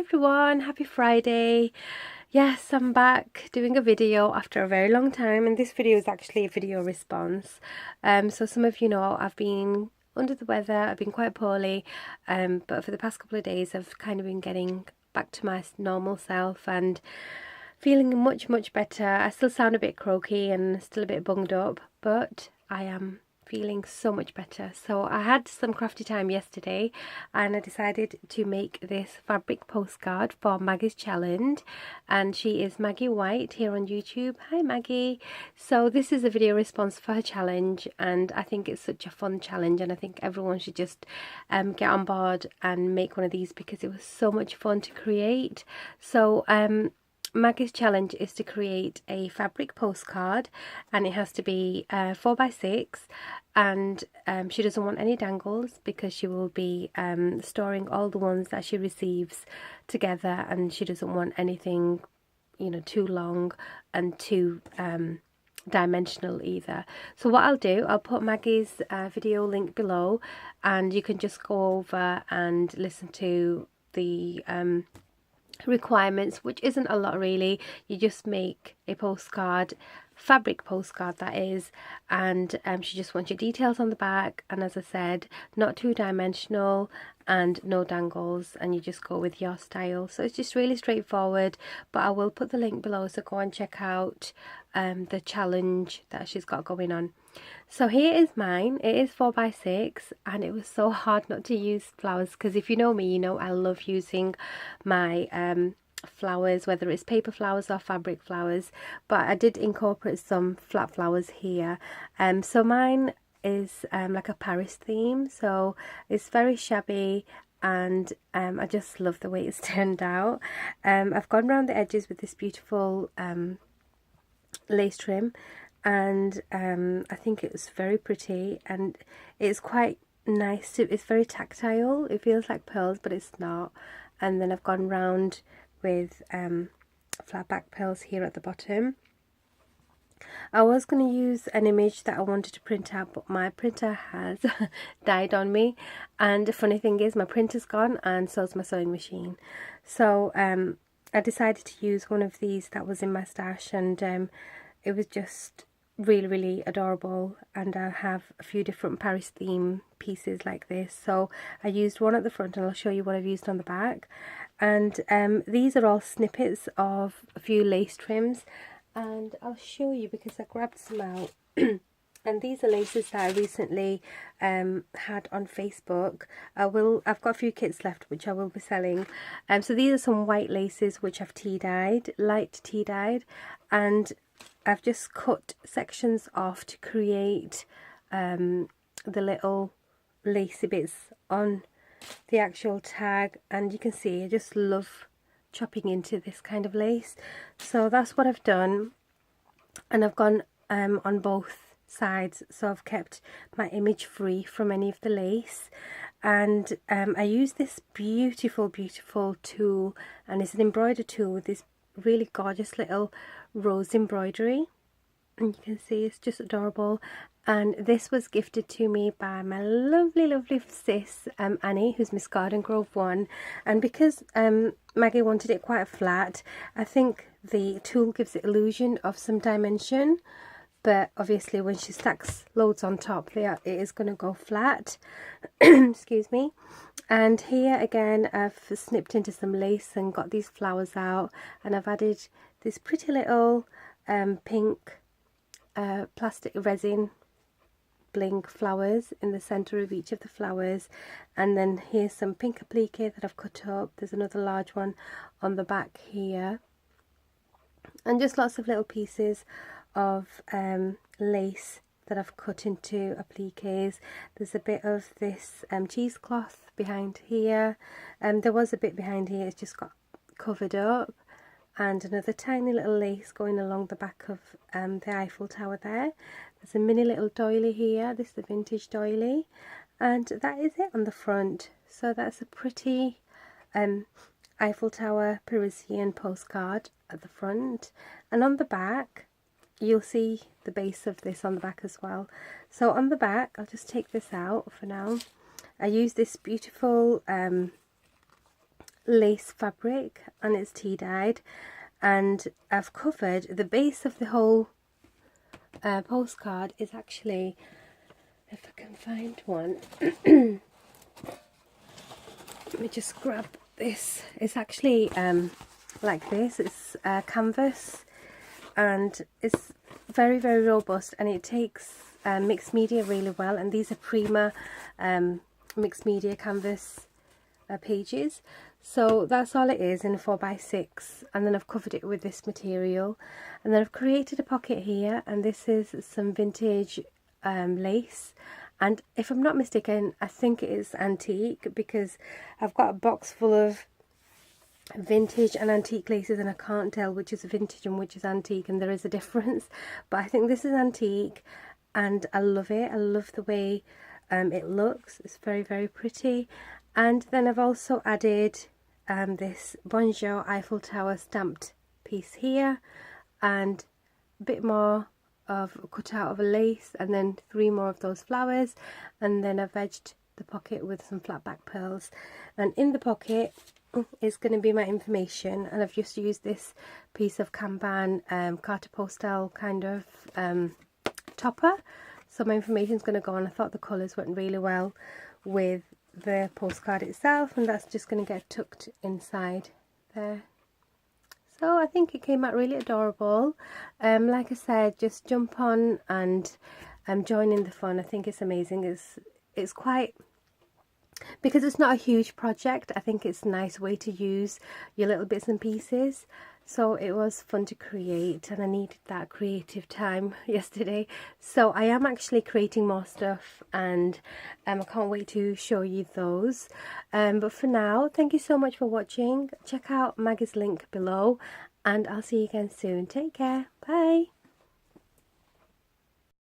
everyone, happy Friday. Yes, I'm back doing a video after a very long time, and this video is actually a video response. So some of you know I've been under the weather, I've been quite poorly, but for the past couple of days I've kind of been getting back to my normal self and feeling much better. I still sound a bit croaky and still a bit bunged up, but I am feeling so much better. So I had some crafty time yesterday and I decided to make this fabric postcard for Maggie's challenge, and she is Maggie White here on YouTube. Hi Maggie. So this is a video response for her challenge, and I think it's such a fun challenge, and I think everyone should just get on board and make one of these because it was so much fun to create. So Maggie's challenge is to create a fabric postcard, and it has to be 4x6, and she doesn't want any dangles because she will be storing all the ones that she receives together, and she doesn't want anything, you know, too long and too dimensional either. So what I'll do, I'll put Maggie's video link below, and you can just go over and listen to the requirements, which isn't a lot really. You just make a postcard, fabric postcard that is, and she just wants your details on the back, and as I said, not two dimensional and no dangles, and you just go with your style. So it's just really straightforward, but I will put the link below, so go and check out the challenge that she's got going on. So here is mine. It is 4x6, and it was so hard not to use flowers because if you know me, you know I love using my flowers, whether it's paper flowers or fabric flowers, but I did incorporate some flat flowers here. So mine is like a Paris theme, so it's very shabby, and I just love the way it's turned out. I've gone around the edges with this beautiful lace trim, and I think it's very pretty, and it's quite nice it's very tactile. It feels like pearls, but it's not. And then I've gone round with flat back pearls here at the bottom. I was going to use an image that I wanted to print out, but my printer has died on me, and the funny thing is my printer's gone and so's my sewing machine. So I decided to use one of these that was in my stash, and it was just really adorable, and I have a few different Paris theme pieces like this. So I used one at the front, and I'll show you what I've used on the back. And these are all snippets of a few lace trims, and I'll show you because I grabbed some out. And these are laces that I recently had on Facebook. I've got a few kits left which I will be selling. So these are some white laces which I've tea dyed, light tea dyed, and I've just cut sections off to create the little lacy bits on the actual tag, and you can see I just love chopping into this kind of lace. So that's what I've done, and I've gone on both sides, so I've kept my image free from any of the lace. And I use this beautiful tool, and it's an embroidery tool with this really gorgeous little rose embroidery, and you can see it's just adorable. And this was gifted to me by my lovely sis Annie, who's Miss Garden Grove 1. And because Maggie wanted it quite flat, I think the tool gives it illusion of some dimension, but obviously when she stacks loads on top there, it is going to go flat. Excuse me. And here again I've snipped into some lace and got these flowers out, and I've added this pretty little pink plastic resin bling flowers in the center of each of the flowers. And then here's some pink applique that I've cut up. There's another large one on the back here, and just lots of little pieces of lace that I've cut into appliques. There's a bit of this cheesecloth behind here, there was a bit behind here, it's just got covered up, and another tiny little lace going along the back of the Eiffel Tower there. There's a mini little doily here, this is the vintage doily, and that is it on the front. So that's a pretty Eiffel Tower Parisian postcard at the front, and on the back you'll see the base of this on the back as well. So on the back, I'll just take this out for now. I use this beautiful lace fabric and it's tea dyed, and I've covered the base of the whole postcard is actually, if I can find one, let me just grab this. It's actually like this. It's canvas, and it's very, very robust, and it takes mixed media really well, and these are Prima mixed media canvas pages. So that's all it is in a 4x6, and then I've covered it with this material, and then I've created a pocket here, and this is some vintage lace, and if I'm not mistaken I think it is antique, because I've got a box full of vintage and antique laces and I can't tell which is vintage and which is antique, and there is a difference, but I think this is antique and I love it. I love the way it looks. It's very, very pretty. And then I've also added this Bonjour Eiffel Tower stamped piece here, and a bit more of cut out of a lace, and then 3 more of those flowers, and then I've edged the pocket with some flat back pearls, and in the pocket is going to be my information, and I've just used this piece of Kanban carte postal kind of topper, so my information is going to go on. I thought the colours went really well with the postcard itself, and that's just going to get tucked inside there. So I think it came out really adorable. Like I said, just jump on and join in the fun. I think it's amazing. It's quite, because it's not a huge project, I think it's a nice way to use your little bits and pieces. So it was fun to create, and I needed that creative time yesterday. So I am actually creating more stuff, and I can't wait to show you those. But for now, thank you so much for watching. Check out Maggie's link below, and I'll see you again soon. Take care. Bye.